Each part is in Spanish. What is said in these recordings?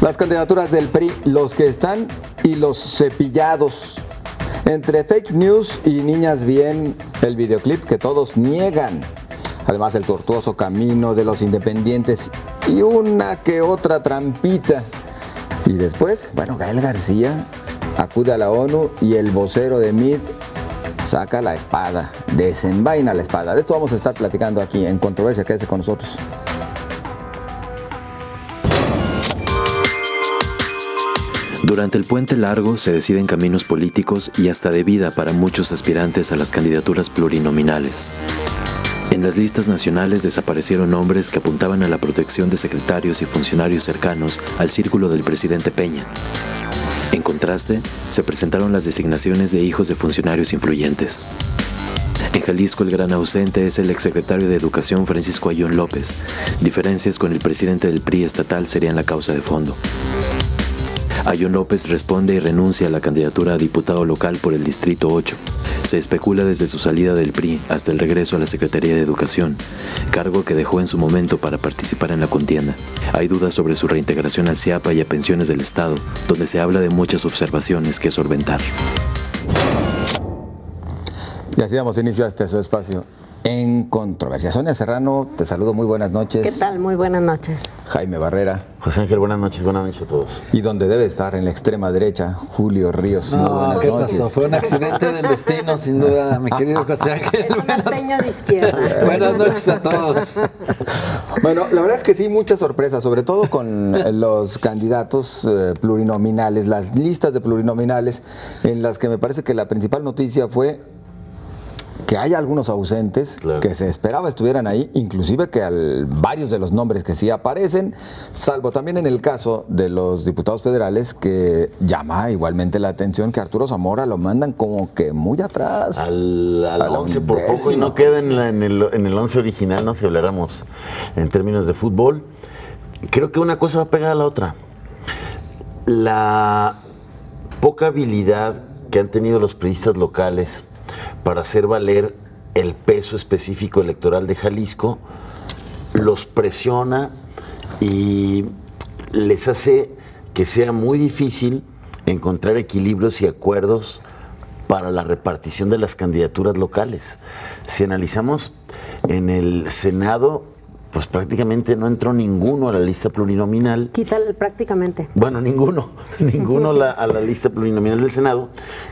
Las candidaturas del PRI, los que están y los cepillados. Entre fake news y niñas bien, el videoclip que todos niegan. Además, el tortuoso camino de los independientes y una que otra trampita. Y después, Gael García acude a la ONU y el vocero de MIT saca la espada, desenvaina la espada. De esto vamos a estar platicando aquí en Controversia. Quédese con nosotros. Durante el puente largo se deciden caminos políticos y hasta de vida para muchos aspirantes a las candidaturas plurinominales. En las listas nacionales desaparecieron nombres que apuntaban a la protección de secretarios y funcionarios cercanos al círculo del presidente Peña. En contraste, se presentaron las designaciones de hijos de funcionarios influyentes. En Jalisco el gran ausente es el exsecretario de Educación Francisco Ayllón López. Diferencias con el presidente del PRI estatal serían la causa de fondo. Ayllón López responde y renuncia a la candidatura a diputado local por el Distrito 8. Se especula desde su salida del PRI hasta el regreso a la Secretaría de Educación, cargo que dejó en su momento para participar en la contienda. Hay dudas sobre su reintegración al CIAPA y a pensiones del Estado, donde se habla de muchas observaciones que solventar. Y así damos inicio a su espacio en Controversia. Sonia Serrano, te saludo, muy buenas noches. ¿Qué tal? Muy buenas noches. Jaime Barrera. José Ángel, buenas noches a todos. Y donde debe estar, en la extrema derecha, Julio Ríos. No, muy buenas ¿qué noches. pasó? Fue un accidente del destino, sin duda, mi querido José Ángel. Es un norteño de izquierda. Buenas noches a todos. Bueno, la verdad es que sí, muchas sorpresas, sobre todo con los candidatos plurinominales, las listas de plurinominales, en las que me parece que la principal noticia fue que hay algunos ausentes, claro, que se esperaba estuvieran ahí, inclusive que varios de los nombres que sí aparecen, salvo también en el caso de los diputados federales, que llama igualmente la atención que Arturo Zamora lo mandan como que muy atrás. Al 11 por poco y no queda en el 11 original, ¿no? Si habláramos en términos de fútbol. Creo que una cosa va pegada a la otra. La poca habilidad que han tenido los priistas locales para hacer valer el peso específico electoral de Jalisco, los presiona y les hace que sea muy difícil encontrar equilibrios y acuerdos para la repartición de las candidaturas locales. Si analizamos en el Senado, pues prácticamente no entró ninguno a la lista plurinominal. Quítale prácticamente. Bueno, ninguno a la lista plurinominal del Senado.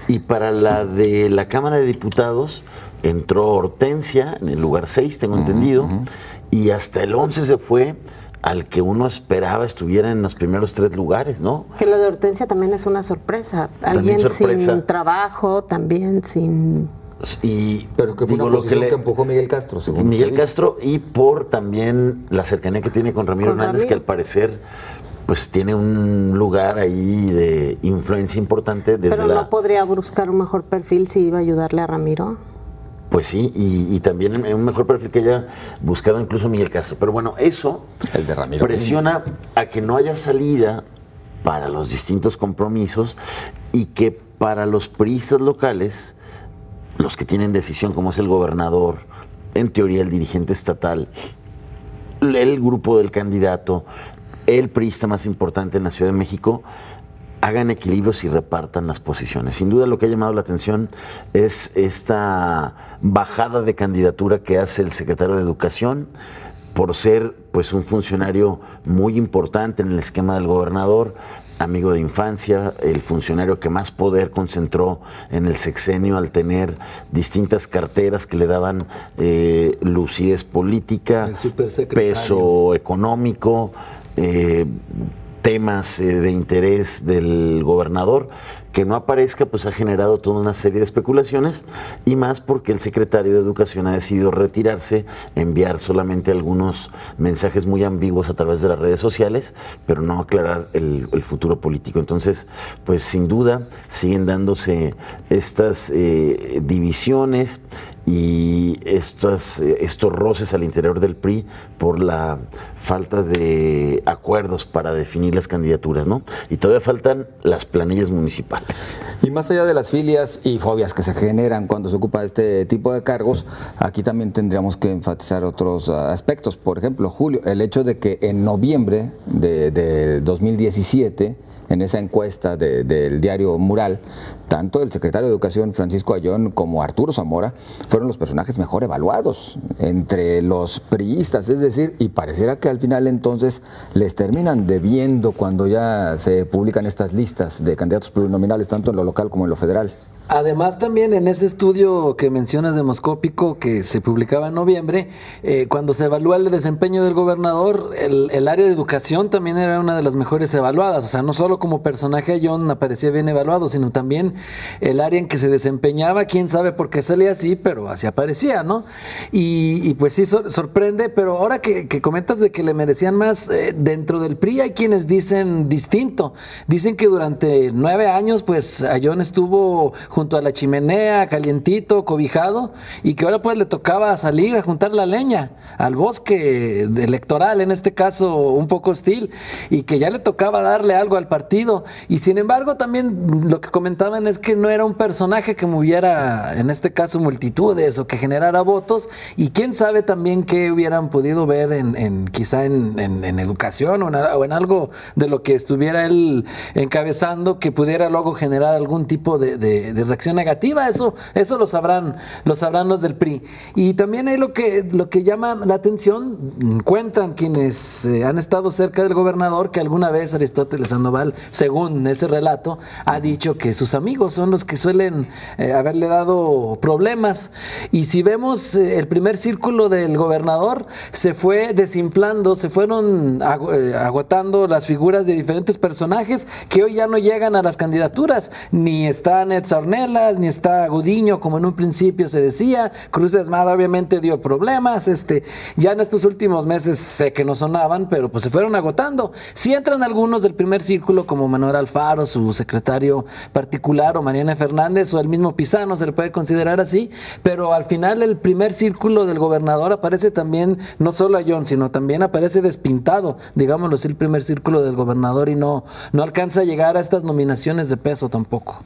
Y para la de la Cámara de Diputados entró Hortensia en el lugar 6, tengo entendido, y hasta el 11 se fue al que uno esperaba estuviera en los primeros 3 lugares, ¿no? Que lo de Hortensia también es una sorpresa. Alguien sin trabajo, también sin... Pero que fue una posición que empujó Miguel Castro, según Miguel Castro, y por también la cercanía que tiene con Ramiro Hernández, que al parecer pues tiene un lugar ahí de influencia importante. Pero no podría buscar un mejor perfil si iba a ayudarle a Ramiro. Pues sí, y también un mejor perfil que haya buscado incluso Miguel Castro. Pero bueno, eso el de Ramiro presiona a que no haya salida para los distintos compromisos y que para los priistas locales, los que tienen decisión, como es el gobernador, en teoría el dirigente estatal, el grupo del candidato, el priista más importante en la Ciudad de México, hagan equilibrios y repartan las posiciones. Sin duda lo que ha llamado la atención es esta bajada de candidatura que hace el secretario de Educación, por ser pues un funcionario muy importante en el esquema del gobernador, amigo de infancia, el funcionario que más poder concentró en el sexenio al tener distintas carteras que le daban lucidez política, peso económico, temas de interés del gobernador. Que no aparezca, pues ha generado toda una serie de especulaciones, y más porque el secretario de Educación ha decidido retirarse, enviar solamente algunos mensajes muy ambiguos a través de las redes sociales, pero no aclarar el futuro político. Entonces, pues sin duda siguen dándose estas divisiones y estos roces al interior del PRI por la falta de acuerdos para definir las candidaturas, ¿no? Y todavía faltan las planillas municipales. Y más allá de las filias y fobias que se generan cuando se ocupa este tipo de cargos, aquí también tendríamos que enfatizar otros aspectos. Por ejemplo, Julio, el hecho de que en noviembre de 2017, en esa encuesta del diario Mural, tanto el secretario de Educación Francisco Ayllón como Arturo Zamora fueron los personajes mejor evaluados entre los priistas, es decir, y pareciera que al final entonces les terminan debiendo cuando ya se publican estas listas de candidatos plurinominales, tanto en lo local como en lo federal. Además, también en ese estudio que mencionas demoscópico que se publicaba en noviembre, cuando se evalúa el desempeño del gobernador, el área de educación también era una de las mejores evaluadas. O sea, no solo como personaje Ayllón aparecía bien evaluado, sino también el área en que se desempeñaba, quién sabe por qué salía así, pero así aparecía, ¿no? Y pues sí, sorprende, pero ahora que comentas de que le merecían más, dentro del PRI hay quienes dicen distinto. Dicen que durante 9 años, pues Ayllón estuvo junto a la chimenea, calientito, cobijado, y que ahora pues le tocaba salir a juntar la leña al bosque electoral, en este caso un poco hostil, y que ya le tocaba darle algo al partido. Y sin embargo también lo que comentaban es que no era un personaje que moviera, en este caso, multitudes o que generara votos, y quién sabe también qué hubieran podido ver quizá en educación o en algo de lo que estuviera él encabezando que pudiera luego generar algún tipo de reacción negativa. Eso lo sabrán los del PRI. Y también hay lo que llama la atención, cuentan quienes han estado cerca del gobernador, que alguna vez Aristóteles Sandoval, según ese relato, ha dicho que sus amigos son los que suelen haberle dado problemas. Y si vemos el primer círculo del gobernador, se fue desinflando, se fueron agotando las figuras de diferentes personajes que hoy ya no llegan a las candidaturas. Ni está Ned Ornelas, ni está Gudiño, como en un principio se decía. Cruz de Esmada obviamente dio problemas, ya en estos últimos meses sé que no sonaban, pero pues se fueron agotando. Sí entran algunos del primer círculo, como Manuel Alfaro, su secretario particular, o Mariana Fernández, o el mismo Pizano, se le puede considerar así, pero al final el primer círculo del gobernador aparece también, no solo Ayllón, sino también aparece despintado, digámoslo así, el primer círculo del gobernador, y no alcanza a llegar a estas nominaciones de peso tampoco.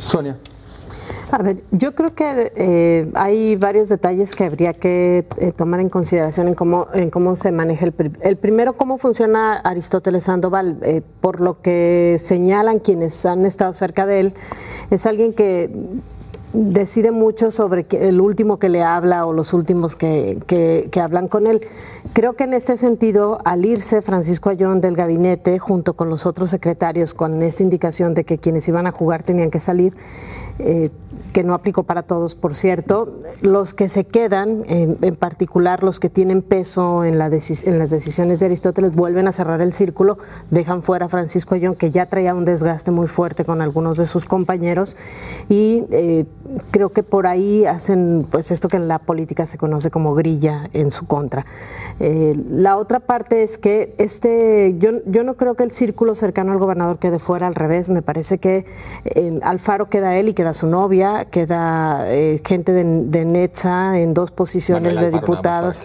Sonia. A ver, yo creo que hay varios detalles que habría que tomar en consideración en cómo se maneja el primero, cómo funciona Aristóteles Sandoval. Por lo que señalan quienes han estado cerca de él, es alguien que decide mucho sobre el último que le habla o los últimos que hablan con él. Creo que en este sentido, al irse Francisco Ayllón del gabinete, junto con los otros secretarios, con esta indicación de que quienes iban a jugar tenían que salir, que no aplicó para todos, por cierto, los que se quedan, en particular los que tienen peso en las decisiones de Aristóteles, vuelven a cerrar el círculo, dejan fuera a Francisco Ayllón, que ya traía un desgaste muy fuerte con algunos de sus compañeros, y creo que por ahí hacen pues esto que en la política se conoce como grilla en su contra. La otra parte es que yo no creo que el círculo cercano al gobernador quede fuera, al revés. Me parece que Alfaro queda él y queda su novia, queda gente de Netza en 2 posiciones Manuel de Alfaro, diputados.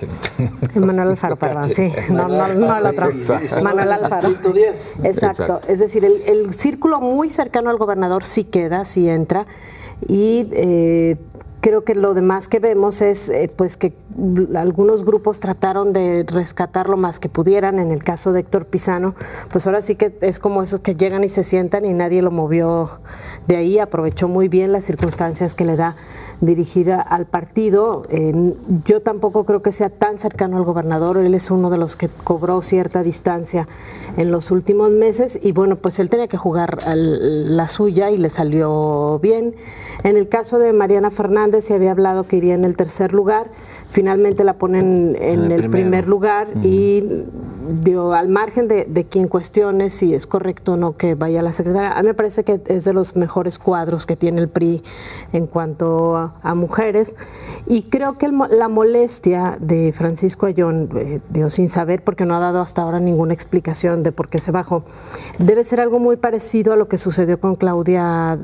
Manuel Alfaro, perdón, sí, no el otro. Manuel Alfaro. Exacto, es decir, el círculo muy cercano al gobernador sí queda, sí entra, y creo que lo demás que vemos es pues que algunos grupos trataron de rescatar lo más que pudieran. En el caso de Héctor Pizano, pues ahora sí que es como esos que llegan y se sientan y nadie lo movió de ahí. Aprovechó muy bien las circunstancias que le da dirigir al partido. Yo tampoco creo que sea tan cercano al gobernador. Él es uno de los que cobró cierta distancia en los últimos meses, y bueno, pues él tenía que jugar la suya y le salió bien. En el caso de Mariana Fernández se había hablado que iría en el 3er lugar, finalmente la ponen en el primer lugar, y al margen de quien cuestione si es correcto o no que vaya a la secretaria, a mí me parece que es de los mejores cuadros que tiene el PRI en cuanto a mujeres, y creo que la molestia de Francisco Ayllón, sin saber, porque no ha dado hasta ahora ninguna explicación de por qué se bajó, debe ser algo muy parecido a lo que sucedió con Claudia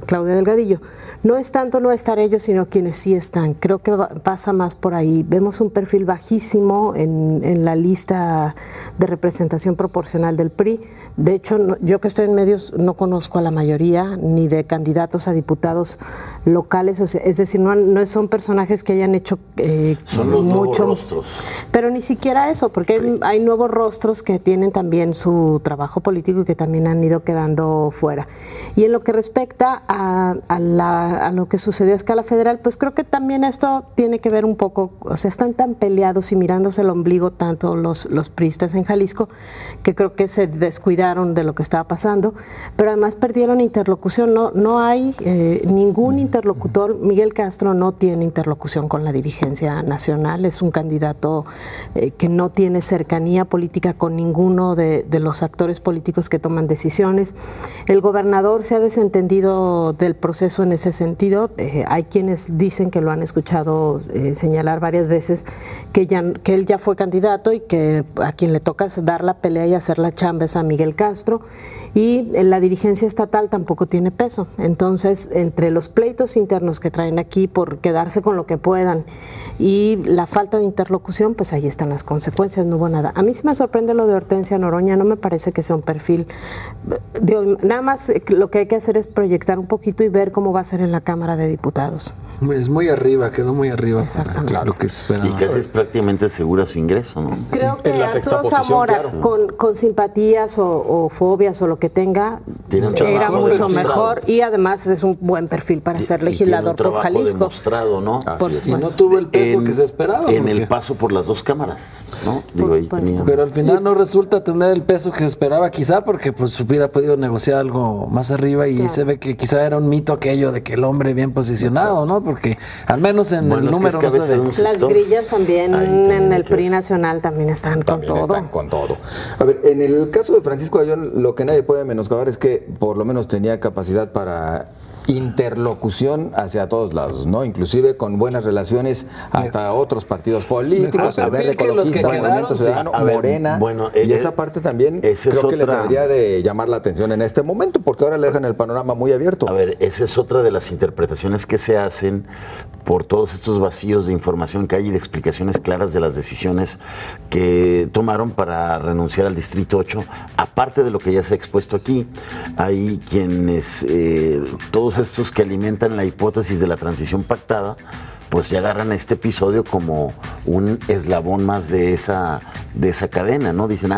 Claudia Delgadillo. No es tanto no estar ellos, sino quienes sí están. Creo que pasa más por ahí. Vemos un perfil bajísimo en la lista de representación proporcional del PRI. De hecho, yo que estoy en medios no conozco a la mayoría, ni de candidatos a diputados locales. O sea, es decir, no son personajes que hayan hecho son los nuevos rostros. Pero ni siquiera eso, porque hay nuevos rostros que tienen también su trabajo político y que también han ido quedando fuera. Y en lo que respecta a lo que sucedió a escala federal, pues creo que también esto tiene que ver un poco, o sea, están tan peleados y mirándose el ombligo tanto los priistas en Jalisco, que creo que se descuidaron de lo que estaba pasando, pero además perdieron interlocución. No hay ningún interlocutor. Miguel Castro no tiene interlocución con la dirigencia nacional, es un candidato que no tiene cercanía política con ninguno de los actores políticos que toman decisiones. El gobernador se ha desentendido del proceso en ese sentido. Hay quienes dicen que lo han escuchado señalar varias veces que él ya fue candidato y que a quien le toca dar la pelea y hacer la chamba es a Miguel Castro, y la dirigencia estatal tampoco tiene peso. Entonces, entre los pleitos internos que traen aquí por quedarse con lo que puedan y la falta de interlocución, pues ahí están las consecuencias, no hubo nada. A mí sí me sorprende lo de Hortensia Noroña, no me parece que sea un perfil, nada más lo que hay que hacer es proyectar un poquito y ver cómo va a ser en la Cámara de Diputados. Es muy arriba, quedó muy arriba. Exactamente. Claro que esperaba. Y casi es prácticamente segura su ingreso, ¿no? Creo que en la sexta Arturo posición, Zamora, claro. con simpatías o fobias o lo que tenga, Tiene un era trabajo mucho demostrado. mejor, y además es un buen perfil para ser legislador por Jalisco. Demostrado, ¿no? Por Así es. Y no tuvo el peso que se esperaba. En porque- el paso por las dos cámaras, ¿no? Digo, ahí supuesto. tenía- Pero al final no resulta tener el peso que se esperaba, quizá porque pues hubiera podido negociar algo más arriba, y Claro. se ve que quizá era un mito aquello de que el hombre bien posicionado, ¿no? Porque al menos en Bueno, el es que es número no se cabeza de ve. un Las sector. grillas también Ahí en tiene el que- PRI nacional también están También con todo. están con todo. A ver, en el caso de Francisco Ayón, lo que nadie puede menoscabar es que por lo menos tenía capacidad para interlocución hacia todos lados, ¿no? Inclusive con buenas relaciones hasta otros partidos políticos, Mejor el Verde perfil que los que Ecologista, quedaron, Movimiento sí. Ciudadano, A ver, Morena, bueno, y esa parte también esa es creo que les otra. debería de llamar la atención en este momento, porque ahora le dejan el panorama muy abierto. A ver, esa es otra de las interpretaciones que se hacen por todos estos vacíos de información que hay y de explicaciones claras de las decisiones que tomaron para renunciar al Distrito 8. Aparte de lo que ya se ha expuesto aquí, hay quienes, todos estos que alimentan la hipótesis de la transición pactada, pues ya agarran este episodio como un eslabón más de esa cadena, ¿no? Dicen,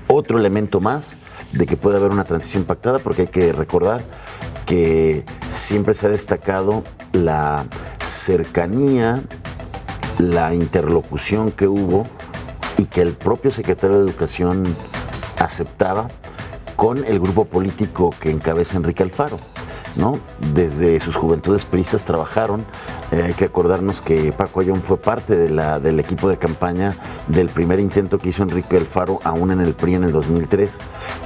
otro elemento más de que puede haber una transición pactada, porque hay que recordar que siempre se ha destacado la cercanía, la interlocución que hubo y que el propio secretario de Educación aceptaba con el grupo político que encabeza Enrique Alfaro, ¿no? Desde sus juventudes priistas trabajaron. Hay que acordarnos que Paco Ayón fue parte del equipo de campaña del primer intento que hizo Enrique Alfaro, aún en el PRI en el 2003,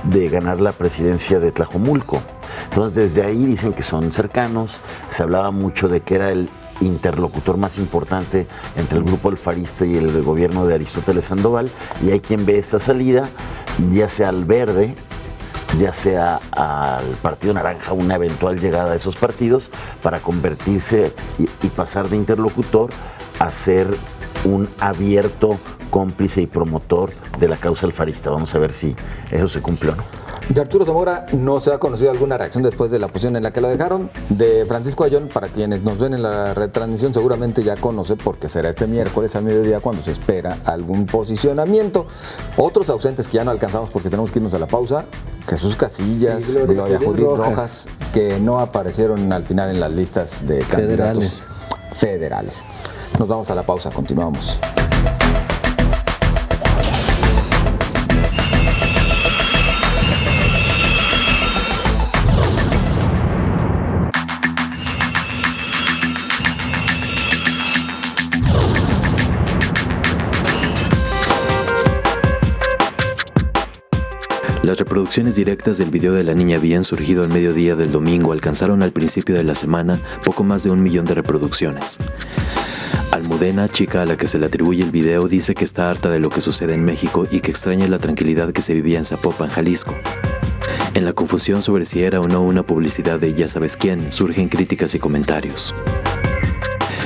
de ganar la presidencia de Tlajomulco. Entonces, desde ahí dicen que son cercanos. Se hablaba mucho de que era el interlocutor más importante entre el grupo alfarista y el gobierno de Aristóteles Sandoval, y hay quien ve esta salida, ya sea al Verde, ya sea al Partido Naranja, una eventual llegada a esos partidos, para convertirse y pasar de interlocutor a ser un abierto cómplice y promotor de la causa alfarista. Vamos a ver si eso se cumple o no. De Arturo Zamora no se ha conocido alguna reacción después de la posición en la que lo dejaron. De Francisco Ayón, para quienes nos ven en la retransmisión, seguramente ya conoce, porque será este miércoles al mediodía cuando se espera algún posicionamiento. Otros ausentes que ya no alcanzamos porque tenemos que irnos a la pausa: Jesús Casillas, Y Gloria Judith Rojas, Rojas, que no aparecieron al final en las listas de candidatos federales. Nos vamos a la pausa, continuamos. Las reproducciones directas del video de la niña bien surgido al mediodía del domingo alcanzaron al principio de la semana poco más de 1 millón de reproducciones. Almudena, chica a la que se le atribuye el video, dice que está harta de lo que sucede en México y que extraña la tranquilidad que se vivía en Zapopan, Jalisco. En la confusión sobre si era o no una publicidad de ya sabes quién, surgen críticas y comentarios.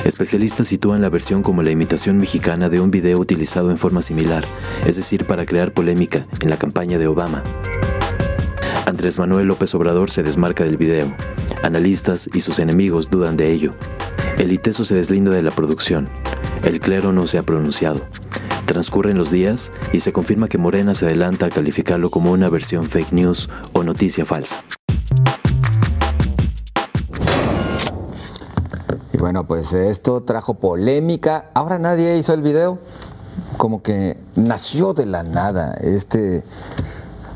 Especialistas sitúan la versión como la imitación mexicana de un video utilizado en forma similar, es decir, para crear polémica en la campaña de Obama. Andrés Manuel López Obrador se desmarca del video. Analistas y sus enemigos dudan de ello. El ITESO se deslinda de la producción. El clero no se ha pronunciado. Transcurren los días y se confirma que Morena se adelanta a calificarlo como una versión fake news o noticia falsa. Y bueno, pues esto trajo polémica. Ahora nadie hizo el video. Como que nació de la nada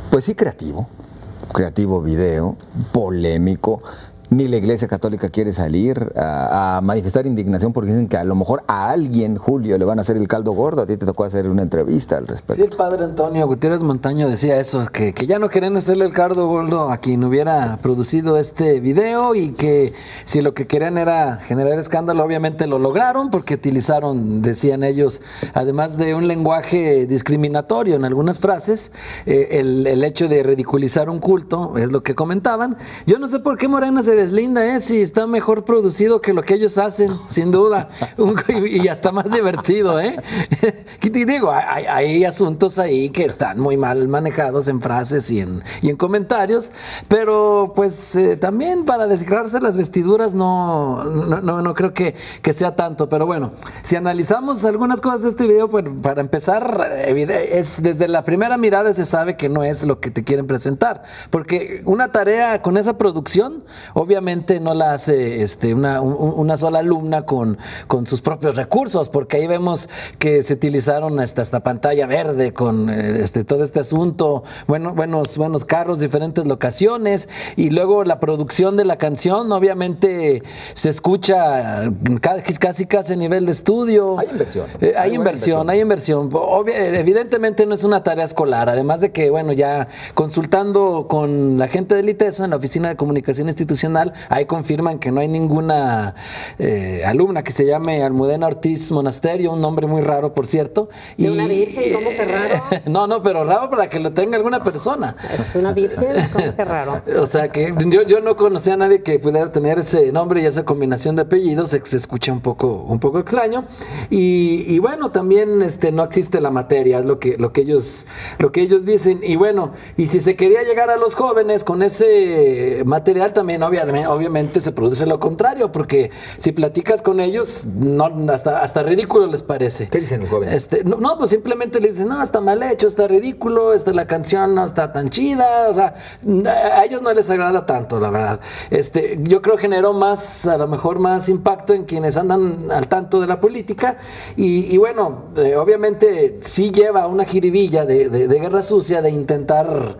pues sí, creativo video, polémico. Ni la Iglesia Católica quiere salir a manifestar indignación porque dicen que a lo mejor a alguien, Julio, le van a hacer el caldo gordo. A ti te tocó hacer una entrevista al respecto. Sí, el padre Antonio Gutiérrez Montaño decía eso, que ya no querían hacerle el caldo gordo a quien hubiera producido este video y que si lo que querían era generar escándalo, obviamente lo lograron porque utilizaron, decían ellos, además de un lenguaje discriminatorio en algunas frases, el hecho de ridiculizar un culto, es lo que comentaban. Yo no sé por qué Morena se deslinda, si está mejor producido que lo que ellos hacen, sin duda, y hasta más divertido, ¿Qué te digo? Hay asuntos ahí que están muy mal manejados en frases y en comentarios, pero pues también para desgarrarse las vestiduras no creo que sea tanto, pero bueno, si analizamos algunas cosas de este video, pues para empezar, desde la primera mirada se sabe que no es lo que te quieren presentar, porque una tarea con esa producción obviamente no la hace una sola alumna con sus propios recursos, porque ahí vemos que se utilizaron esta pantalla verde con todo este asunto, buenos carros, diferentes locaciones, y luego la producción de la canción, obviamente se escucha casi a nivel de estudio. Hay inversión. Hay inversión. Evidentemente no es una tarea escolar, además de que, ya consultando con la gente del ITESO en la Oficina de Comunicación Institucional, ahí confirman que no hay ninguna alumna que se llame Almudena Ortiz Monasterio, un nombre muy raro, por cierto. ¿De una virgen? ¿Cómo que raro? No, pero raro para que lo tenga alguna persona. ¿Es una virgen? ¿Cómo que raro? O sea que yo no conocía a nadie que pudiera tener ese nombre y esa combinación de apellidos, se escucha un poco extraño. Y bueno, también no existe la materia, es lo que ellos dicen. Y bueno, y si se quería llegar a los jóvenes con ese material, también obviamente se produce lo contrario, porque si platicas con ellos, hasta ridículo les parece. ¿Qué dicen los jóvenes? Pues simplemente les dicen, no, está mal hecho, está ridículo, la canción no está tan chida, o sea, a ellos no les agrada tanto, la verdad. Yo creo que generó a lo mejor más impacto en quienes andan al tanto de la política, y bueno, obviamente sí lleva una jiribilla de guerra sucia, de intentar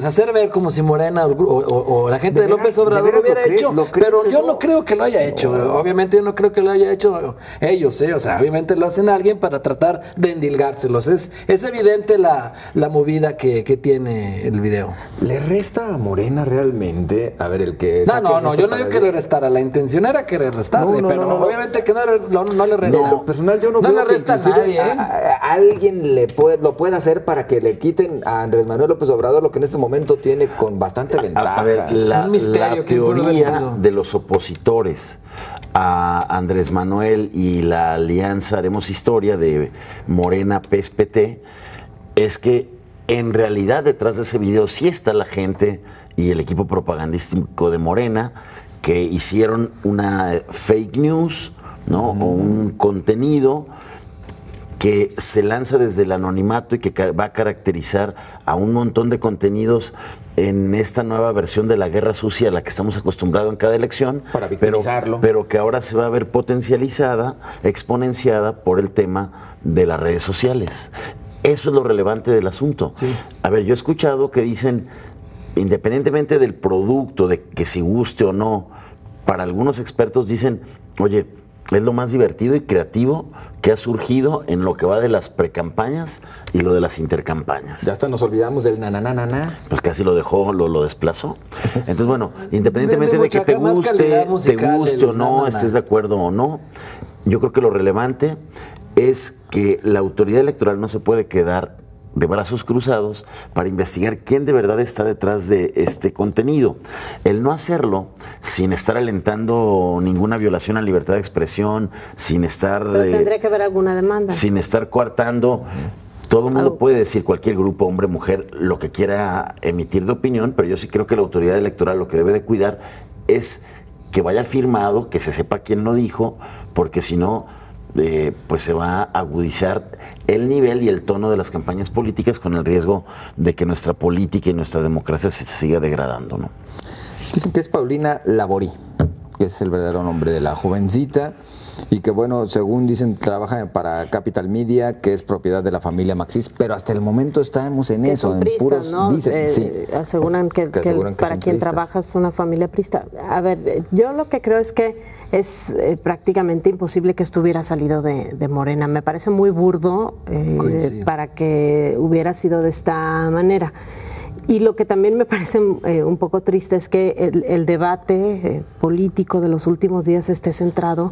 hacer ver como si Morena o la gente de López Obrador lo hubiera hecho, pero yo no creo que lo haya hecho. Obviamente yo no creo que lo haya hecho ellos, o sea, obviamente lo hacen alguien para tratar de endilgárselos. Es evidente la movida que tiene el video. ¿Le resta a Morena realmente? A ver, el que... No, yo no digo que le restara, la intención era que le restarle, pero obviamente que no le resta. No, personal, yo no le creo que resta a nadie. Alguien lo puede hacer para que le quiten a Andrés Manuel López Obrador lo que en este momento tiene con bastante ventaja. A ver, la teoría sido de los opositores a Andrés Manuel y la alianza Haremos Historia de Morena PES-PT es que en realidad detrás de ese video sí está la gente y el equipo propagandístico de Morena que hicieron una fake news, ¿no? O un contenido que se lanza desde el anonimato y que va a caracterizar a un montón de contenidos en esta nueva versión de la guerra sucia a la que estamos acostumbrados en cada elección, para victimizarlo, pero que ahora se va a ver potencializada, exponenciada por el tema de las redes sociales. Eso es lo relevante del asunto. Sí. A ver, yo he escuchado que dicen, independientemente del producto, de que si guste o no, para algunos expertos dicen, oye, es lo más divertido y creativo que ha surgido en lo que va de las precampañas y lo de las intercampañas. Ya hasta nos olvidamos del nananana. Pues casi lo dejó, lo desplazó. Entonces, bueno, independientemente de que te guste o no, estés de acuerdo o no, yo creo que lo relevante es que la autoridad electoral no se puede quedar de brazos cruzados para investigar quién de verdad está detrás de este contenido. El no hacerlo sin estar alentando ninguna violación a la libertad de expresión, sin estar... Pero tendría que haber alguna demanda. Sin estar coartando. Todo el mundo puede decir, cualquier grupo, hombre, mujer, lo que quiera emitir de opinión, pero yo sí creo que la autoridad electoral lo que debe de cuidar es que vaya firmado, que se sepa quién lo dijo, porque si no... pues se va a agudizar el nivel y el tono de las campañas políticas con el riesgo de que nuestra política y nuestra democracia se siga degradando, ¿no? Dicen que es Paulina Laborí, que es el verdadero nombre de la jovencita, y que bueno, según dicen, trabaja para Capital Media, que es propiedad de la familia Maxis, pero hasta el momento estamos en eso, son en pristas, puros, ¿no? Dicen, sí. Aseguran que para quien trabaja es una familia prista. A ver, yo lo que creo es que es prácticamente imposible que esto hubiera salido de Morena. Me parece muy burdo para que hubiera sido de esta manera. Y lo que también me parece un poco triste es que el debate político de los últimos días esté centrado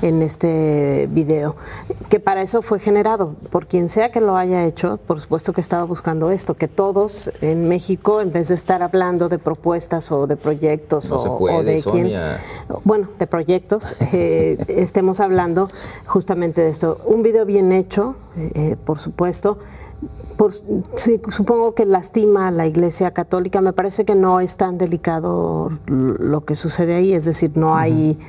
en este video, que para eso fue generado. Por quien sea que lo haya hecho, por supuesto que estaba buscando esto, que todos en México, en vez de estar hablando de propuestas o de proyectos o de quién, bueno, de proyectos, estemos hablando justamente de esto. Un video bien hecho, por supuesto. Sí, supongo que lastima a la Iglesia Católica. Me parece que no es tan delicado lo que sucede ahí, es decir, no hay,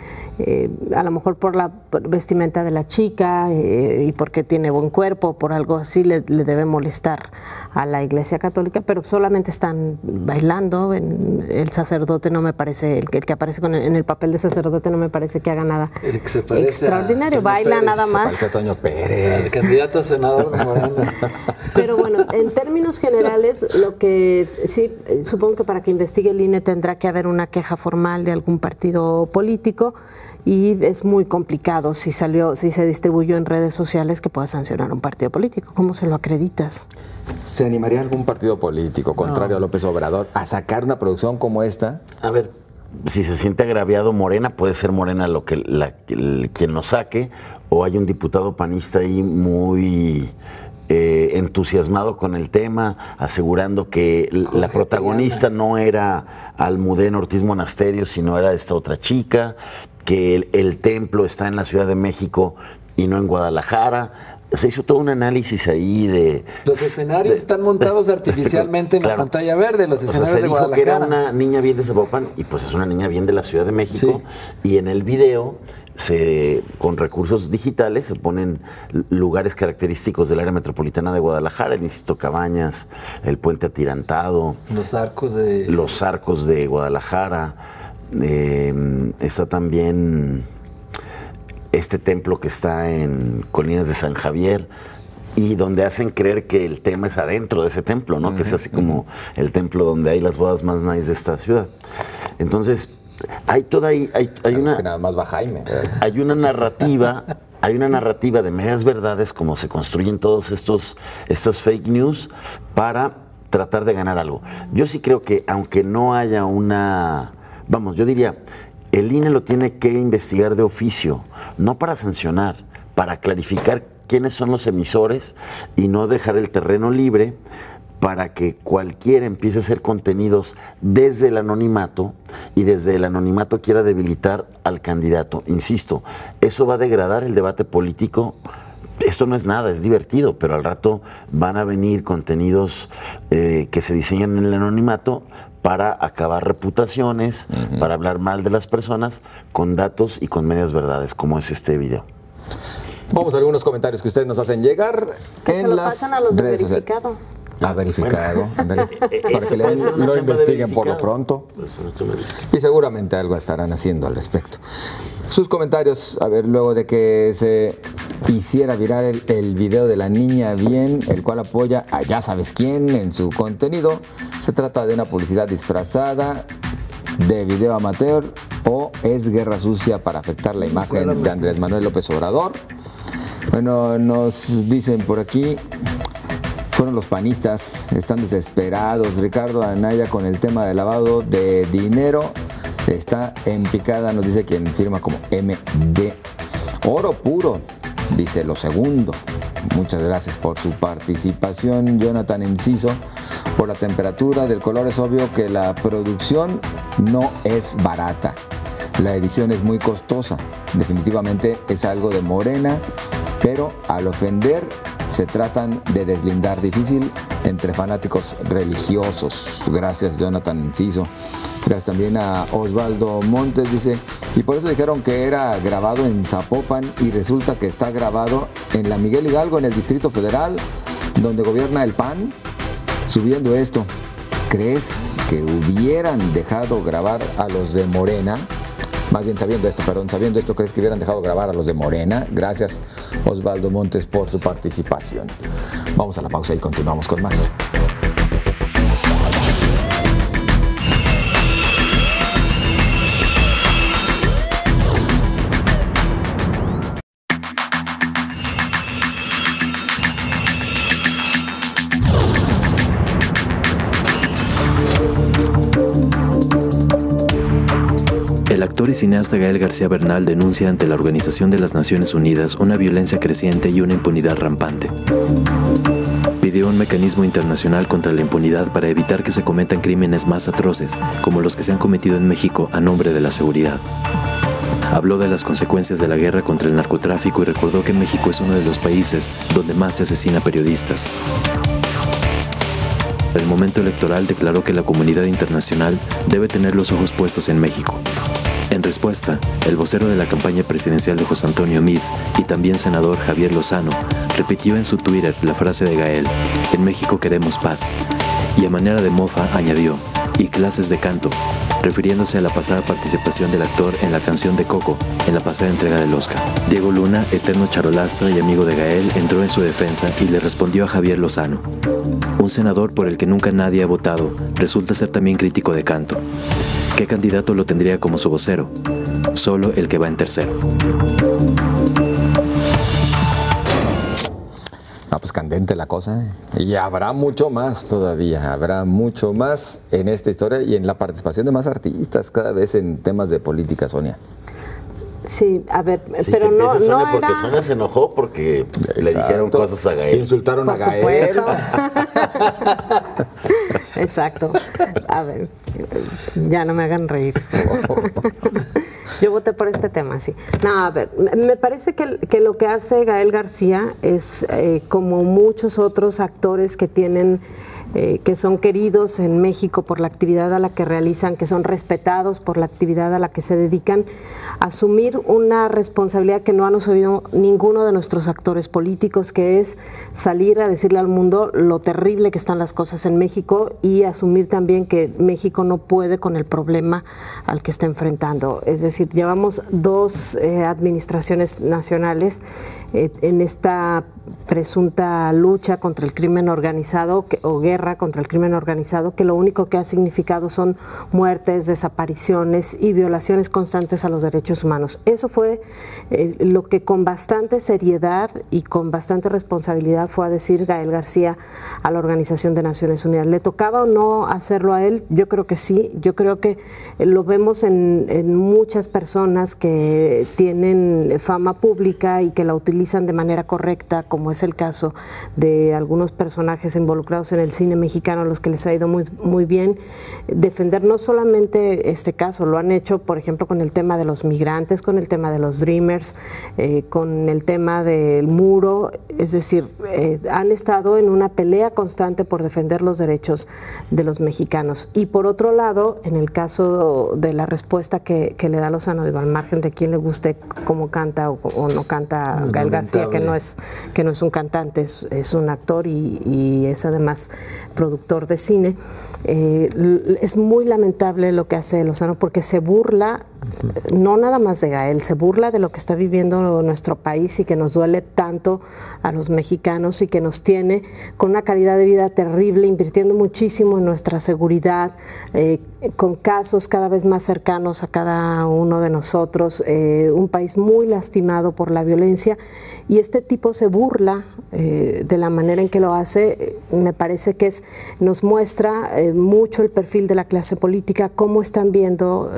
a lo mejor por la vestimenta de la chica y porque tiene buen cuerpo, por algo así le debe molestar a la Iglesia Católica, pero solamente están bailando. El sacerdote no me parece, el que aparece en el papel de sacerdote no me parece que haga nada extraordinario, baila nada más. Se parece a Toño Pérez, el candidato a senador de Morena. Pero bueno, en términos generales, lo que sí, supongo que para que investigue el INE tendrá que haber una queja formal de algún partido político y es muy complicado si se distribuyó en redes sociales que pueda sancionar un partido político. ¿Cómo se lo acreditas? ¿Se animaría algún partido político contrario a López Obrador a sacar una producción como esta? A ver, si se siente agraviado Morena, puede ser Morena quien lo saque, o hay un diputado panista ahí muy... entusiasmado con el tema, asegurando que la protagonista no era Almudena Ortiz Monasterio, sino era esta otra chica, que el templo está en la Ciudad de México y no en Guadalajara. Se hizo todo un análisis ahí de... Los escenarios están montados artificialmente en la pantalla verde, los escenarios de Guadalajara. Se dijo que era una niña bien de Zapopan, y pues es una niña bien de la Ciudad de México, sí. Y en el video... con recursos digitales se ponen lugares característicos del área metropolitana de Guadalajara, el Instituto Cabañas, el Puente Atirantado, los arcos de Guadalajara, está también este templo que está en Colinas de San Javier, y donde hacen creer que el tema es adentro de ese templo, ¿no? Que es así como el templo donde hay las bodas más nice de esta ciudad. Entonces, hay una... Es que nada más va Jaime. Hay una narrativa de medias verdades, como se construyen todos estas fake news para tratar de ganar algo. Yo sí creo que aunque no haya yo diría, el INE lo tiene que investigar de oficio, no para sancionar, para clarificar quiénes son los emisores y no dejar el terreno libre para que cualquiera empiece a hacer contenidos desde el anonimato y desde el anonimato quiera debilitar al candidato. Insisto, eso va a degradar el debate político. Esto no es nada, es divertido, pero al rato van a venir contenidos que se diseñan en el anonimato para acabar reputaciones, para hablar mal de las personas con datos y con medias verdades, como es este video. Vamos a algunos comentarios que ustedes nos hacen llegar que se lo pasan a los de verificado. Verificado, para que lo investiguen por lo pronto. Y seguramente algo estarán haciendo al respecto. Sus comentarios, a ver, luego de que se hiciera viral el video de la niña bien, el cual apoya a ya sabes quién en su contenido. Se trata de una publicidad disfrazada, de video amateur, o es guerra sucia para afectar la imagen de Andrés Manuel López Obrador. Bueno, nos dicen por aquí... Fueron los panistas, están desesperados. Ricardo Anaya con el tema de lavado de dinero está en picada, nos dice quien firma como MD. Oro puro, dice lo segundo. Muchas gracias por su participación. Jonathan Enciso, por la temperatura del color es obvio que la producción no es barata. La edición es muy costosa. Definitivamente es algo de Morena, pero al ofender se tratan de deslindar. Difícil entre fanáticos religiosos. Gracias, Jonathan Enciso. Gracias también a Osvaldo Montes, dice, y por eso dijeron que era grabado en Zapopan y resulta que está grabado en la Miguel Hidalgo, en el Distrito Federal, donde gobierna el PAN. Subiendo esto, ¿crees que hubieran dejado grabar a los de Morena? Más bien sabiendo esto, ¿crees que hubieran dejado grabar a los de Morena? Gracias, Osvaldo Montes, por su participación. Vamos a la pausa y continuamos con más. El actor y cineasta Gael García Bernal denuncia ante la Organización de las Naciones Unidas una violencia creciente y una impunidad rampante. Pidió un mecanismo internacional contra la impunidad para evitar que se cometan crímenes más atroces, como los que se han cometido en México a nombre de la seguridad. Habló de las consecuencias de la guerra contra el narcotráfico y recordó que México es uno de los países donde más se asesina periodistas. En el momento electoral declaró que la comunidad internacional debe tener los ojos puestos en México. En respuesta, el vocero de la campaña presidencial de José Antonio Meade y también senador Javier Lozano repitió en su Twitter la frase de Gael: "En México queremos paz", y a manera de mofa añadió: "y clases de canto", refiriéndose a la pasada participación del actor en la canción de Coco en la pasada entrega del Oscar. Diego Luna, eterno charolastra y amigo de Gael, entró en su defensa y le respondió a Javier Lozano: "Un senador por el que nunca nadie ha votado resulta ser también crítico de canto. ¿Qué candidato lo tendría como su vocero? Solo el que va en tercero". No, pues candente la cosa, ¿eh? Y habrá mucho más todavía, habrá mucho más en esta historia y en la participación de más artistas cada vez en temas de política, Sonia. Sí, a ver, Sí, pero no, Sonia, no porque era... Sonia se enojó porque le dijeron cosas a Gael. Insultaron Por a Gael. supuesto. Exacto. A ver, ya no me hagan reír. Yo voté por este tema, sí. No, a ver, me parece que lo que hace Gael García es como muchos otros actores que tienen, que son queridos en México por la actividad a la que realizan, que son respetados por la actividad a la que se dedican, asumir una responsabilidad que no han asumido ninguno de nuestros actores políticos, que es salir a decirle al mundo lo terrible que están las cosas en México y asumir también que México no puede con el problema al que está enfrentando. Es decir, llevamos 2 administraciones nacionales en esta presunta lucha contra el crimen organizado o guerra contra el crimen organizado, que lo único que ha significado son muertes, desapariciones y violaciones constantes a los derechos humanos. Eso fue lo que con bastante seriedad y con bastante responsabilidad fue a decir Gael García a la Organización de Naciones Unidas. ¿Le tocaba o no hacerlo a él? Yo creo que sí. Yo creo que lo vemos en muchas personas que tienen fama pública y que la utilizan de manera correcta, como es el caso de algunos personajes involucrados en el cine mexicano, a los que les ha ido muy, muy bien, defender no solamente este caso, lo han hecho, por ejemplo, con el tema de los migrantes, con el tema de los Dreamers, con el tema del muro, es decir, han estado en una pelea constante por defender los derechos de los mexicanos. Y por otro lado, en el caso de la respuesta que le da Lozano, al margen de quién le guste cómo canta o no canta Gael García, que no es un cantante, es un actor y es además productor de cine. Es muy lamentable lo que hace Lozano porque se burla, no nada más de Gael, se burla de lo que está viviendo nuestro país y que nos duele tanto a los mexicanos y que nos tiene con una calidad de vida terrible, invirtiendo muchísimo en nuestra seguridad, con casos cada vez más cercanos a cada uno de nosotros, un país muy lastimado por la violencia, y este tipo se burla de la manera en que lo hace. Me parece que nos muestra mucho el perfil de la clase política, cómo están viendo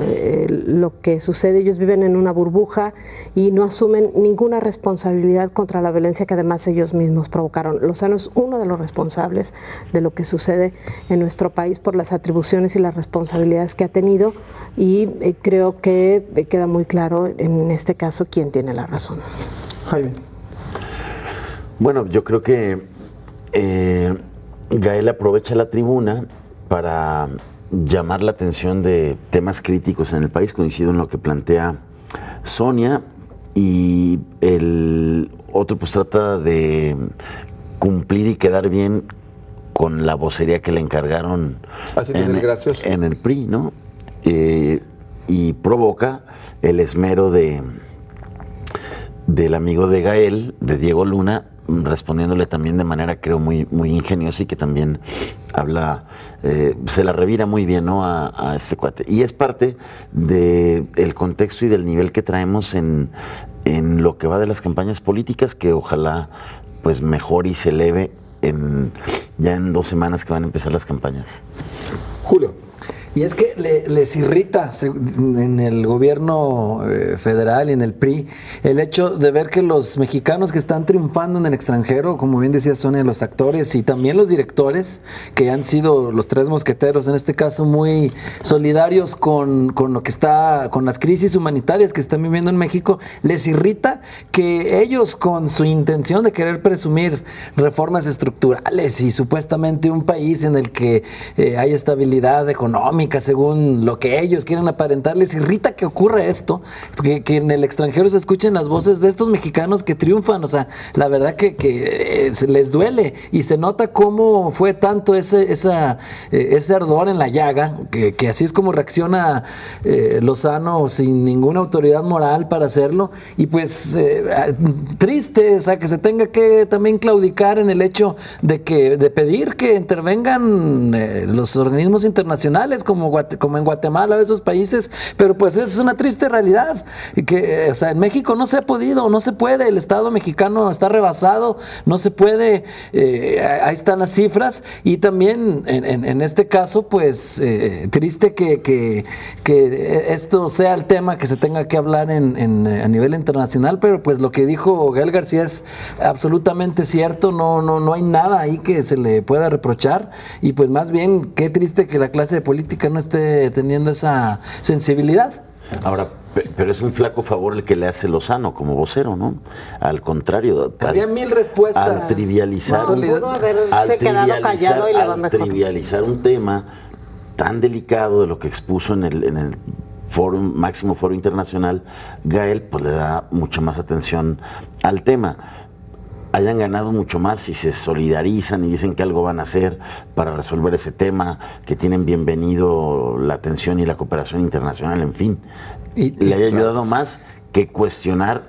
que sucede. Ellos viven en una burbuja y no asumen ninguna responsabilidad contra la violencia que además ellos mismos provocaron. Lozano es uno de los responsables de lo que sucede en nuestro país por las atribuciones y las responsabilidades que ha tenido, y creo que queda muy claro en este caso quién tiene la razón. Jaime. Bueno, yo creo que Gael aprovecha la tribuna para llamar la atención de temas críticos en el país. Coincido en lo que plantea Sonia, y el otro pues trata de cumplir y quedar bien con la vocería que le encargaron en el PRI, ¿no? Y provoca el esmero del amigo de Gael, de Diego Luna, respondiéndole también de manera, creo, muy ingeniosa, y que también habla, se la revira muy bien, ¿no?, a este cuate. Y es parte del contexto y del nivel que traemos en lo que va de las campañas políticas, que ojalá pues mejore y se eleve ya en 2 semanas que van a empezar las campañas. Julio. Y es que les irrita en el gobierno federal y en el PRI el hecho de ver que los mexicanos que están triunfando en el extranjero, como bien decía Sonia, los actores y también los directores, que han sido los 3 mosqueteros en este caso, muy solidarios con lo que está, con las crisis humanitarias que están viviendo en México, les irrita que ellos, con su intención de querer presumir reformas estructurales y supuestamente un país en el que hay estabilidad económica, según lo que ellos quieren aparentar, les irrita que ocurra esto, que en el extranjero se escuchen las voces de estos mexicanos que triunfan. O sea, la verdad que les duele, y se nota cómo fue tanto ese ardor en la llaga, que así es como reacciona Lozano, sin ninguna autoridad moral para hacerlo, y pues triste, o sea, que se tenga que también claudicar en el hecho de pedir que intervengan los organismos internacionales, como en Guatemala o esos países, pero pues es una triste realidad, que o sea, en México no se ha podido, no se puede, el Estado mexicano está rebasado, no se puede, ahí están las cifras, y también en este caso pues triste que esto sea el tema que se tenga que hablar a nivel internacional, pero pues lo que dijo Gael García es absolutamente cierto, no hay nada ahí que se le pueda reprochar, y pues más bien qué triste que la clase de política no esté teniendo esa sensibilidad. Ahora, pero es un flaco favor el que le hace Lozano como vocero, ¿no? Al contrario, había 1000 respuestas. Al trivializar un tema tan delicado de lo que expuso en el máximo foro internacional, Gael pues le da mucha más atención al tema. Hayan ganado mucho más si se solidarizan y dicen que algo van a hacer para resolver ese tema, que tienen bienvenido la atención y la cooperación internacional, en fin. Le haya ayudado más que cuestionar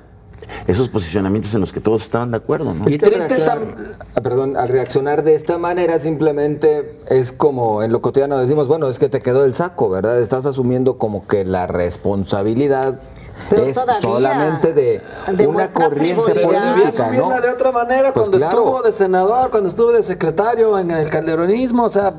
esos posicionamientos en los que todos estaban de acuerdo, ¿no? Y al reaccionar de esta manera, simplemente es como en lo cotidiano decimos, bueno, es que te quedó el saco, ¿verdad? Estás asumiendo como que la responsabilidad pero es solamente de una corriente política, ¿no? De otra manera, pues cuando estuvo de senador, cuando estuvo de secretario en el calderonismo, o sea...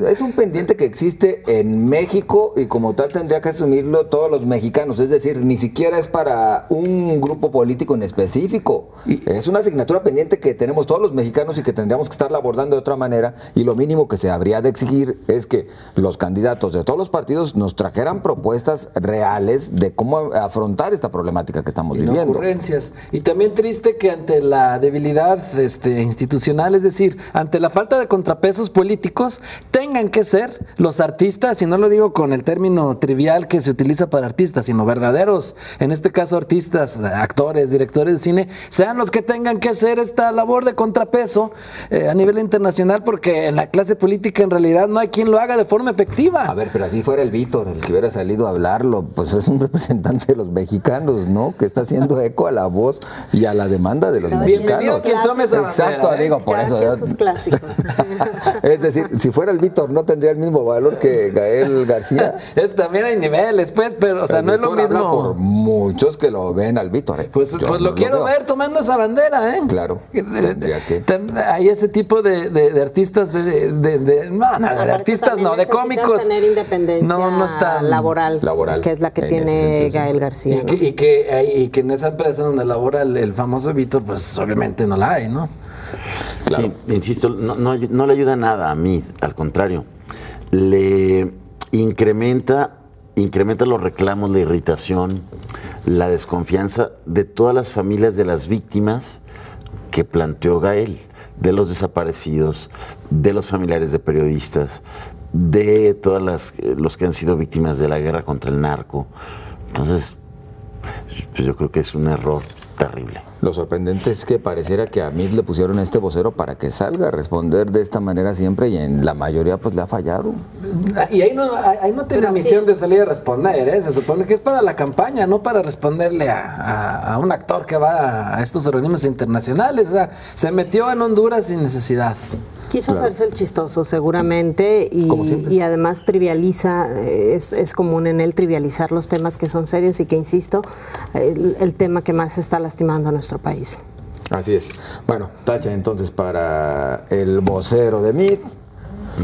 Es un pendiente que existe en México, y como tal tendría que asumirlo todos los mexicanos, es decir, ni siquiera es para un grupo político en específico, es una asignatura pendiente que tenemos todos los mexicanos y que tendríamos que estarla abordando de otra manera, y lo mínimo que se habría de exigir es que los candidatos de todos los partidos nos trajeran propuestas reales de cómo afrontar esta problemática que estamos viviendo. Ocurrencias. Y también triste que ante la debilidad institucional, es decir, ante la falta de contrapesos políticos, tengan que ser los artistas, y no lo digo con el término trivial que se utiliza para artistas, sino verdaderos, en este caso artistas, actores, directores de cine, sean los que tengan que hacer esta labor de contrapeso a nivel internacional, porque en la clase política en realidad no hay quien lo haga de forma efectiva. A ver, pero así fuera el Víctor, el que hubiera salido a hablarlo, pues es un representante de los mexicanos, ¿no? Que está haciendo eco a la voz y a la demanda de los Bienvenido mexicanos. quien tome esa Exacto, bandera, digo, por Cada eso. quien sus clásicos. Es decir, si fuera el Víctor, ¿no tendría el mismo valor que Gael García? También hay niveles, pues, pero, o sea, El no es lo Víctor habla mismo. por muchos que lo ven al Víctor. Pues Yo lo no quiero veo. ver tomando esa bandera, ¿eh? Claro, tendría que. Hay ese tipo de artistas de artistas no, de cómicos. Tener independencia no están laboral, laboral, que es la que en ese tiene sentido, sí. Gael García. ¿no? Y que en esa empresa donde labora el famoso Víctor, pues obviamente no la hay, ¿no? Sí, insisto, no le ayuda nada a mí, al contrario. Le incrementa los reclamos, la irritación, la desconfianza de todas las familias de las víctimas que planteó Gael, de los desaparecidos, de los familiares de periodistas, de todas los que han sido víctimas de la guerra contra el narco. Entonces, pues yo creo que es un error terrible. Lo sorprendente es que pareciera que a Meade le pusieron a este vocero para que salga a responder de esta manera siempre y en la mayoría pues le ha fallado. Y ahí no tiene Pero misión sí. de salir a responder, ¿eh? Se supone que es para la campaña, no para responderle a un actor que va a estos organismos internacionales. O sea, se metió en Honduras sin necesidad. Quiso hacerse el chistoso seguramente Como siempre. y además trivializa, es común en él trivializar los temas que son serios y que, insisto, el tema que más está lastimando a nuestro país. Así es. Bueno, tacha entonces para el vocero de Meade.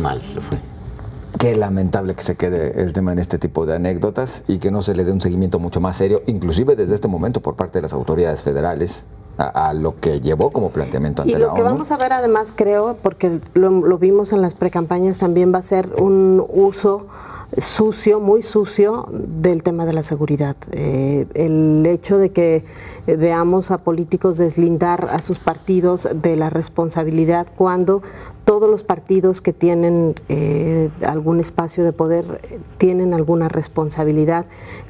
Mal le fue. Qué lamentable que se quede el tema en este tipo de anécdotas y que no se le dé un seguimiento mucho más serio, inclusive desde este momento por parte de las autoridades federales, a lo que llevó como planteamiento ante Y la lo que ONU. vamos a ver además, creo, porque lo vimos en las precampañas, también va a ser un uso sucio, muy sucio del tema de la seguridad. El hecho de que veamos a políticos deslindar a sus partidos de la responsabilidad cuando todos los partidos que tienen algún espacio de poder tienen alguna responsabilidad.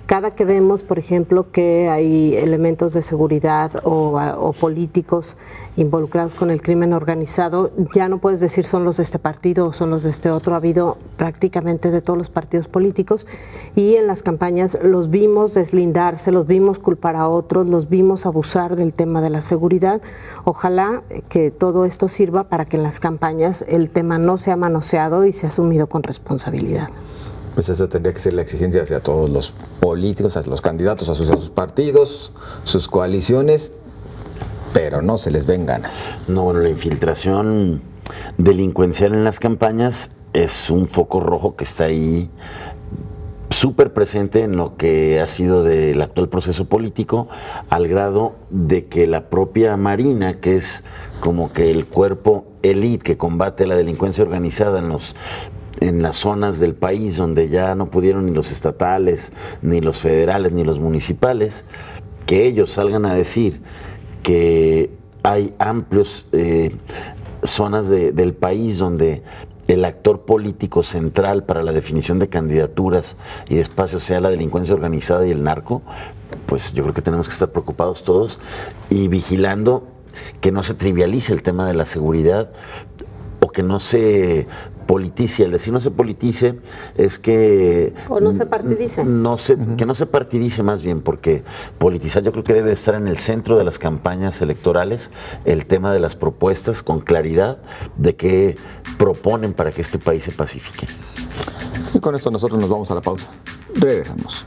Cada que vemos, por ejemplo, que hay elementos de seguridad o políticos involucrados con el crimen organizado, ya no puedes decir son los de este partido o son los de este otro. Ha habido prácticamente de todos los partidos políticos y en las campañas los vimos deslindarse, los vimos culpar a otros, los vimos abusar del tema de la seguridad. Ojalá que todo esto sirva para que en las campañas el tema no sea manoseado y sea asumido con responsabilidad. Pues esa tendría que ser la exigencia hacia todos los políticos, hacia los candidatos, hacia sus partidos, sus coaliciones, pero no se les ven ganas. No, bueno, la infiltración delincuencial en las campañas es un foco rojo que está ahí súper presente en lo que ha sido del actual proceso político, al grado de que la propia Marina, que es como que el cuerpo élite que combate la delincuencia organizada en las zonas del país donde ya no pudieron ni los estatales, ni los federales, ni los municipales, que ellos salgan a decir que hay amplios zonas del país donde el actor político central para la definición de candidaturas y de espacios sea la delincuencia organizada y el narco, pues yo creo que tenemos que estar preocupados todos y vigilando que no se trivialice el tema de la seguridad o que no se politice. El decir no se politice es que... O no se partidice. Que no se partidice más bien, porque politizar yo creo que debe estar en el centro de las campañas electorales, el tema de las propuestas con claridad de qué proponen para que este país se pacifique. Y con esto nosotros nos vamos a la pausa. Regresamos.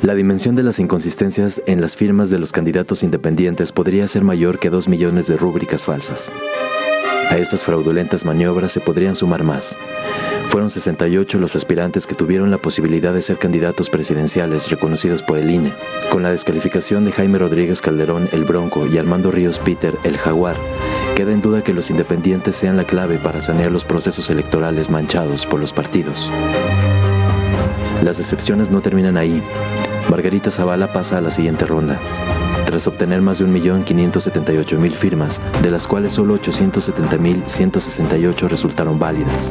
La dimensión de las inconsistencias en las firmas de los candidatos independientes podría ser mayor que 2 millones de rúbricas falsas. A estas fraudulentas maniobras se podrían sumar más. Fueron 68 los aspirantes que tuvieron la posibilidad de ser candidatos presidenciales reconocidos por el INE. Con la descalificación de Jaime Rodríguez Calderón, el Bronco, y Armando Ríos Peter, el Jaguar, queda en duda que los independientes sean la clave para sanear los procesos electorales manchados por los partidos. Las decepciones no terminan ahí. Margarita Zavala pasa a la siguiente ronda. tras obtener más de 1.578.000 firmas, de las cuales solo 870.168 resultaron válidas.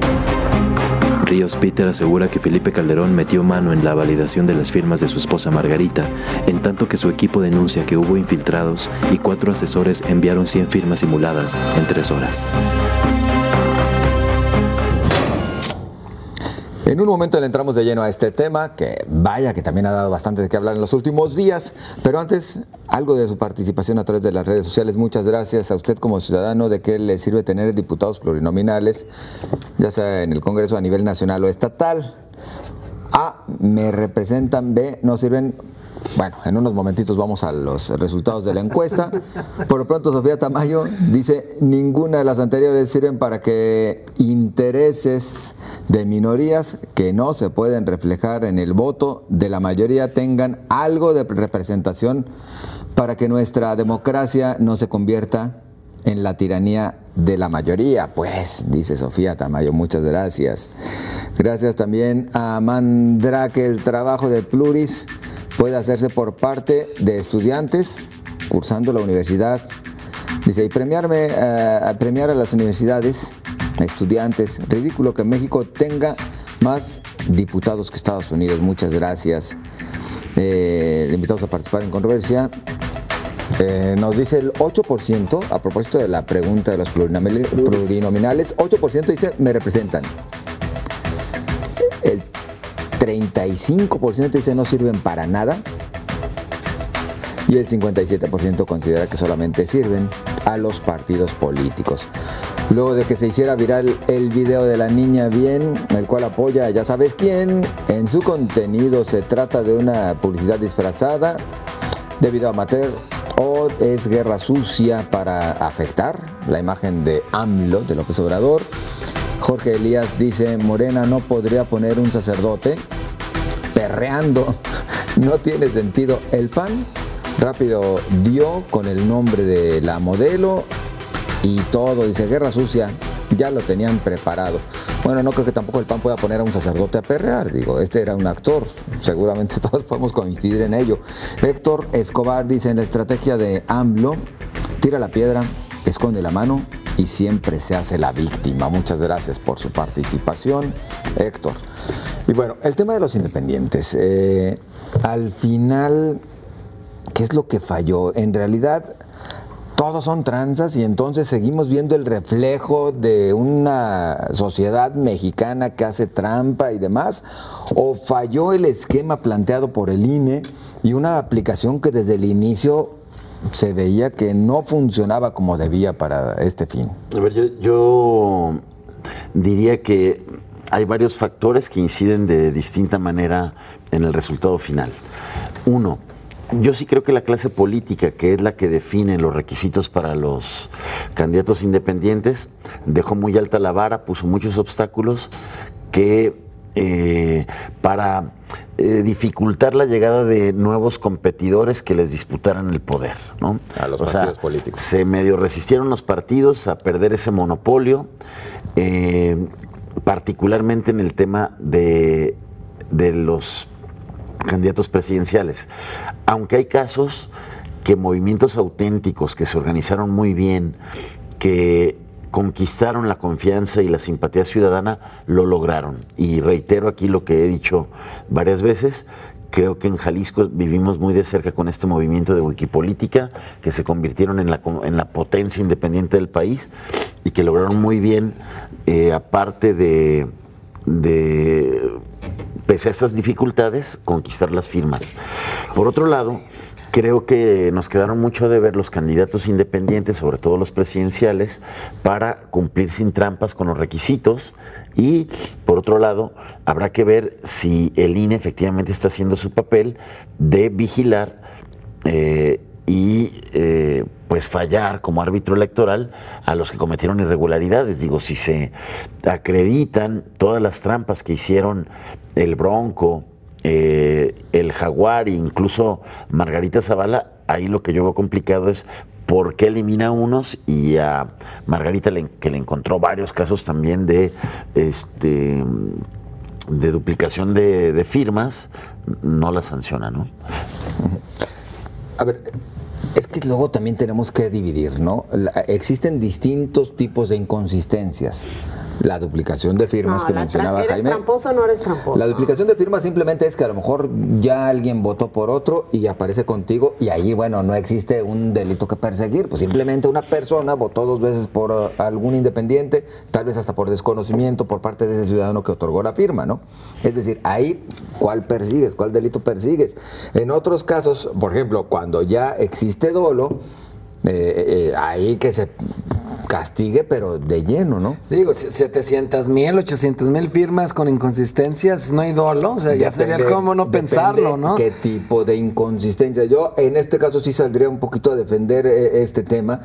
Ríos Peter asegura que Felipe Calderón metió mano en la validación de las firmas de su esposa Margarita, en tanto que su equipo denuncia que hubo infiltrados y 4 asesores enviaron 100 firmas simuladas en 3 horas. En un momento le entramos de lleno a este tema, que vaya que también ha dado bastante de qué hablar en los últimos días, pero antes, algo de su participación a través de las redes sociales. Muchas gracias a usted como ciudadano. ¿De qué le sirve tener diputados plurinominales, ya sea en el Congreso a nivel nacional o estatal? A, me representan. B, no sirven. Bueno, en unos momentitos vamos a los resultados de la encuesta. Por lo pronto, Sofía Tamayo dice: ninguna de las anteriores sirven para que intereses de minorías que no se pueden reflejar en el voto de la mayoría tengan algo de representación para que nuestra democracia no se convierta en la tiranía de la mayoría. Pues, dice Sofía Tamayo, muchas gracias. Gracias también a Mandrake. El trabajo de Pluris puede hacerse por parte de estudiantes cursando la universidad. Dice, y premiar a las universidades, a estudiantes. Ridículo que México tenga más diputados que Estados Unidos. Muchas gracias. Le invitamos a participar en controversia. Nos dice el 8%, a propósito de la pregunta de los plurinominales, 8% dice, me representan. El 35% dice no sirven para nada y el 57% considera que solamente sirven a los partidos políticos. Luego de que se hiciera viral el video de la niña bien, el cual apoya ya sabes quién, en su contenido se trata de una publicidad disfrazada de video amateur o es guerra sucia para afectar la imagen de AMLO, de López Obrador. Jorge Elías dice, Morena no podría poner un sacerdote perreando, no tiene sentido. El PAN rápido dio con el nombre de la modelo y todo, dice, guerra sucia, ya lo tenían preparado. Bueno, no creo que tampoco el PAN pueda poner a un sacerdote a perrear, digo, este era un actor, seguramente todos podemos coincidir en ello. Héctor Escobar dice, en la estrategia de AMLO, tira la piedra, esconde la mano y siempre se hace la víctima. Muchas gracias por su participación, Héctor. Y bueno, el tema de los independientes, al final, ¿qué es lo que falló? En realidad, todos son tranzas y entonces seguimos viendo el reflejo de una sociedad mexicana que hace trampa y demás, o falló el esquema planteado por el INE y una aplicación que desde el inicio se veía que no funcionaba como debía para este fin. A ver, yo diría que hay varios factores que inciden de distinta manera en el resultado final. Uno, yo sí creo que la clase política, que es la que define los requisitos para los candidatos independientes, dejó muy alta la vara, puso muchos obstáculos que para dificultar la llegada de nuevos competidores que les disputaran el poder, ¿no? A los partidos políticos. Se medio resistieron los partidos a perder ese monopolio, particularmente en el tema de los candidatos presidenciales. Aunque hay casos que movimientos auténticos que se organizaron muy bien, que conquistaron la confianza y la simpatía ciudadana, lo lograron. Y reitero aquí lo que he dicho varias veces, creo que en Jalisco vivimos muy de cerca con este movimiento de Wikipolítica, que se convirtieron en la potencia independiente del país y que lograron muy bien, aparte de pese a estas dificultades, conquistar las firmas. Por otro lado, creo que nos quedaron mucho de ver los candidatos independientes, sobre todo los presidenciales, para cumplir sin trampas con los requisitos. Y, por otro lado, habrá que ver si el INE efectivamente está haciendo su papel de vigilar pues fallar como árbitro electoral a los que cometieron irregularidades. Digo, si se acreditan todas las trampas que hicieron el Bronco, el Jaguar e incluso Margarita Zavala, ahí lo que yo veo complicado es por qué elimina a unos y a Margarita, que le encontró varios casos también de duplicación de firmas, no la sanciona, ¿no? A ver, es que luego también tenemos que dividir, ¿no? Existen distintos tipos de inconsistencias. La duplicación de firmas que mencionaba Jaime. ¿Eres tramposo o no eres tramposo? La duplicación de firmas simplemente es que a lo mejor ya alguien votó por otro y aparece contigo y ahí, bueno, no existe un delito que perseguir. Pues simplemente una persona votó 2 veces por algún independiente, tal vez hasta por desconocimiento por parte de ese ciudadano que otorgó la firma, ¿no? Es decir, ahí, ¿cuál persigues? ¿Cuál delito persigues? En otros casos, por ejemplo, cuando ya existe dolo, ahí que se castigue, pero de lleno, ¿no? Digo, 700,000, 800,000 firmas con inconsistencias, no hay dolo, o sea, ya sería como no pensarlo, ¿no? ¿Qué tipo de inconsistencia? Yo en este caso sí saldría un poquito a defender este tema,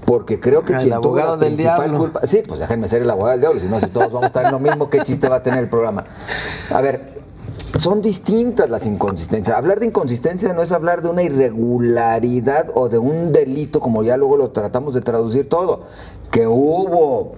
porque creo que quien tuvo la principal culpa... Sí, pues déjenme ser el abogado del diablo, si no, si todos vamos a estar en lo mismo, ¿qué chiste va a tener el programa? A ver, son distintas las inconsistencias. Hablar de inconsistencia no es hablar de una irregularidad o de un delito, como ya luego lo tratamos de traducir todo. Que hubo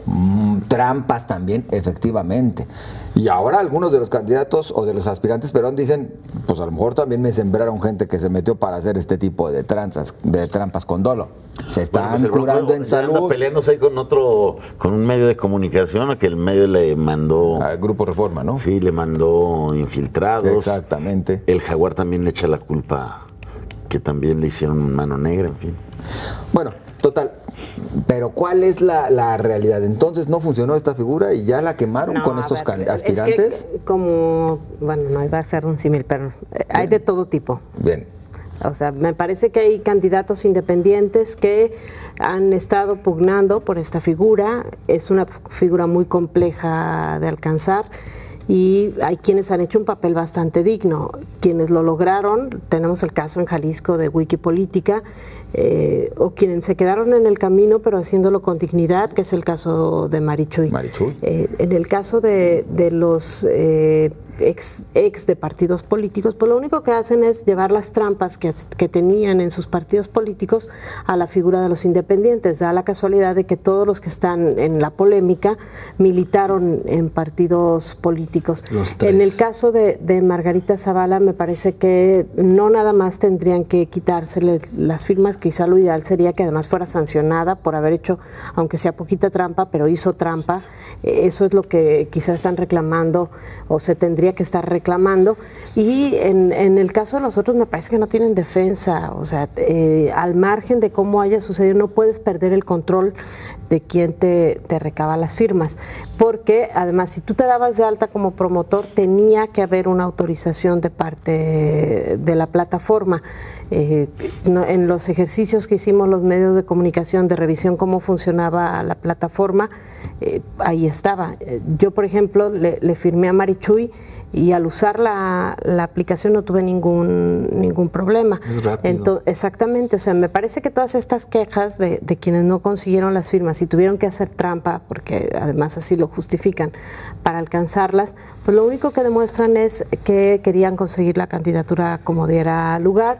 trampas también, efectivamente. Y ahora algunos de los candidatos o de los aspirantes, perdón, dicen, pues a lo mejor también me sembraron gente que se metió para hacer este tipo de trampas con dolo. Se están curando en salud. Anda peleándose ahí con un medio de comunicación, a que el medio le mandó... Al Grupo Reforma, ¿no? Sí, le mandó infiltrados. Exactamente. El Jaguar también le echa la culpa, que también le hicieron mano negra, en fin. Bueno, total. Pero ¿cuál es la realidad? Entonces no funcionó esta figura y ya la quemaron con estos aspirantes. Es que como, bueno, no iba a ser un símil, pero hay de todo tipo. Bien. O sea, me parece que hay candidatos independientes que han estado pugnando por esta figura. Es una figura muy compleja de alcanzar y hay quienes han hecho un papel bastante digno. Quienes lo lograron, tenemos el caso en Jalisco de Wikipolítica, o quienes se quedaron en el camino pero haciéndolo con dignidad, que es el caso de Marichuy. En el caso de los ex de partidos políticos, pues lo único que hacen es llevar las trampas que tenían en sus partidos políticos a la figura de los independientes. Da la casualidad de que todos los que están en la polémica militaron en partidos políticos. En el caso de Margarita Zavala, me parece que no nada más tendrían que quitársele las firmas, quizá lo ideal sería que además fuera sancionada por haber hecho, aunque sea poquita trampa, pero hizo trampa. Eso es lo que quizá están reclamando o se tendría que estar reclamando. Y en el caso de los otros me parece que no tienen defensa, o sea, al margen de cómo haya sucedido, no puedes perder el control de quién te recaba las firmas, porque además si tú te dabas de alta como promotor tenía que haber una autorización de parte de la plataforma. En los ejercicios que hicimos los medios de comunicación de revisión cómo funcionaba la plataforma, ahí estaba. Yo, por ejemplo, le firmé a Marichuy y al usar la aplicación no tuve ningún problema. Es rápido. Exactamente, o sea, me parece que todas estas quejas de quienes no consiguieron las firmas y tuvieron que hacer trampa, porque además así lo justifican, para alcanzarlas, pues lo único que demuestran es que querían conseguir la candidatura como diera lugar.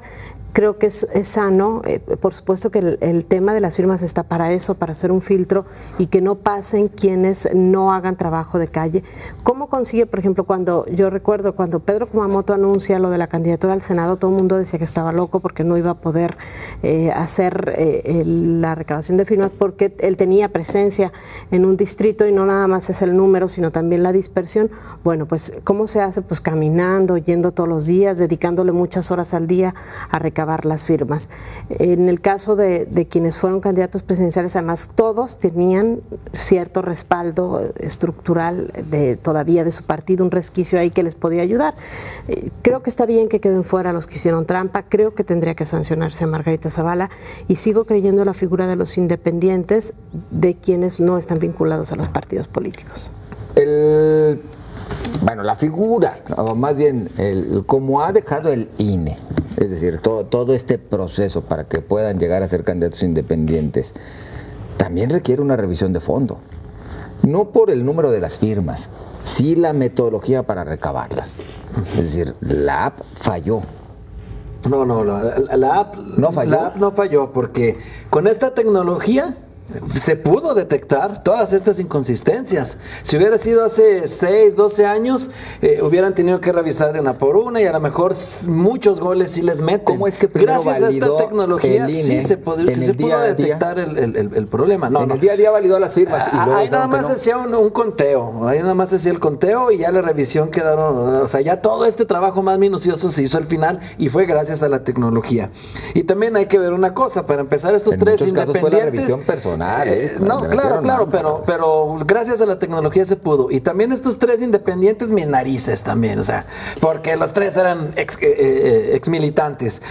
Creo que es sano, por supuesto que el tema de las firmas está para eso, para hacer un filtro y que no pasen quienes no hagan trabajo de calle. ¿Cómo consigue, por ejemplo, yo recuerdo cuando Pedro Kumamoto anuncia lo de la candidatura al Senado, todo el mundo decía que estaba loco porque no iba a poder hacer la recabación de firmas porque él tenía presencia en un distrito y no nada más es el número, sino también la dispersión? Bueno, pues ¿cómo se hace? Pues caminando, yendo todos los días, dedicándole muchas horas al día a recabar las firmas. En el caso de quienes fueron candidatos presidenciales, además todos tenían cierto respaldo estructural todavía de su partido, un resquicio ahí que les podía ayudar. Creo que está bien que queden fuera los que hicieron trampa, creo que tendría que sancionarse a Margarita Zavala y sigo creyendo la figura de los independientes, de quienes no están vinculados a los partidos políticos. Bueno, la figura, o más bien, como ha dejado el INE, es decir, todo este proceso para que puedan llegar a ser candidatos independientes, también requiere una revisión de fondo. No por el número de las firmas, sí la metodología para recabarlas. Es decir, la app falló. No, la app no falló. La app no falló porque con esta tecnología se pudo detectar todas estas inconsistencias. Si hubiera sido hace 6, 12 años, hubieran tenido que revisar de una por una y a lo mejor muchos goles sí les meten. ¿Cómo es que gracias a esta validó tecnología el INE sí se pudo detectar el problema? En el día a día validó las firmas. Y luego ahí nada más hacía un conteo, ahí nada más hacía el conteo y ya la revisión quedaron, o sea, ya todo este trabajo más minucioso se hizo al final y fue gracias a la tecnología. Y también hay que ver una cosa, para empezar estos en tres muchos casos independientes... fue la revisión personal. No, claro, pero gracias a la tecnología se pudo. Y también estos tres independientes, mis narices también, o sea, porque los tres eran ex militantes.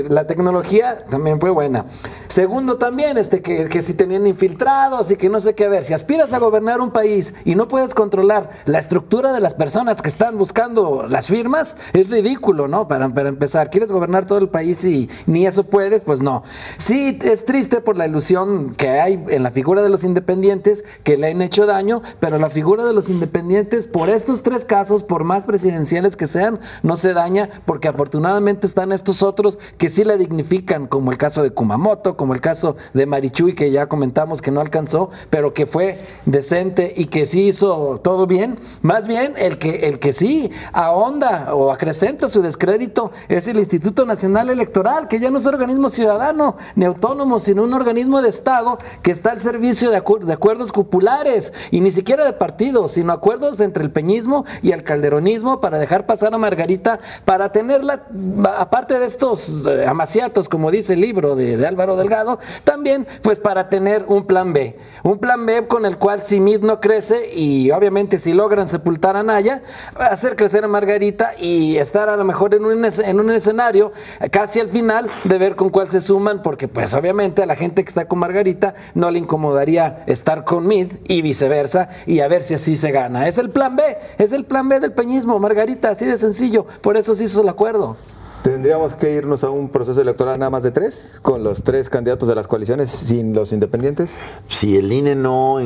La tecnología también fue buena. Segundo también, que si tenían infiltrados y que no sé qué, a ver, si aspiras a gobernar un país y no puedes controlar la estructura de las personas que están buscando las firmas, es ridículo, ¿no? Para empezar, ¿quieres gobernar todo el país y ni eso puedes? Pues no. Sí, es triste por la ilusión que hay en la figura de los independientes, que le han hecho daño, pero la figura de los independientes, por estos tres casos, por más presidenciales que sean, no se daña, porque afortunadamente están estos otros que sí la dignifican, como el caso de Kumamoto, como el caso de Marichuy, que ya comentamos que no alcanzó, pero que fue decente y que sí hizo todo bien. Más bien, el que sí ahonda o acrecenta su descrédito es el Instituto Nacional Electoral, que ya no es organismo ciudadano ni autónomo, sino un organismo de Estado que está al servicio de acuerdos cupulares, y ni siquiera de partidos, sino acuerdos entre el peñismo y el calderonismo para dejar pasar a Margarita, para tenerla, aparte de estos amaciatos, como dice el libro de Álvaro Delgado, también pues para tener un plan B con el cual si Mid no crece y obviamente si logran sepultar a Anaya, hacer crecer a Margarita y estar a lo mejor en un escenario casi al final de ver con cuál se suman, porque pues obviamente a la gente que está con Margarita no le incomodaría estar con Mid y viceversa, y a ver si así se gana. Es el plan B del peñismo, Margarita, así de sencillo, por eso se hizo el acuerdo. ¿Tendríamos que irnos a un proceso electoral nada más de 3, con los 3 candidatos de las coaliciones sin los independientes? Si el INE no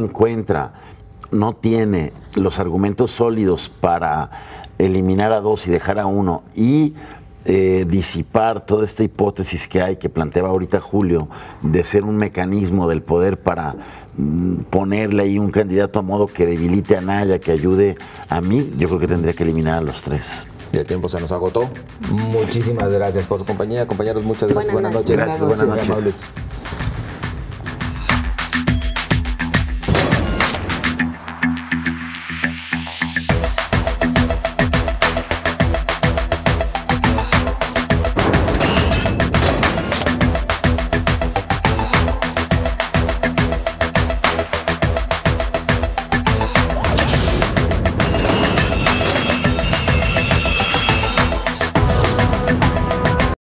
tiene los argumentos sólidos para eliminar a 2 y dejar a 1 y disipar toda esta hipótesis que planteaba ahorita Julio, de ser un mecanismo del poder para ponerle ahí un candidato a modo que debilite a Anaya, que ayude a mí, yo creo que tendría que eliminar a los 3. Y el tiempo se nos agotó. Muchísimas gracias por su compañía, compañeros. Muchas gracias. Buenas noches. Gracias, buenas noches.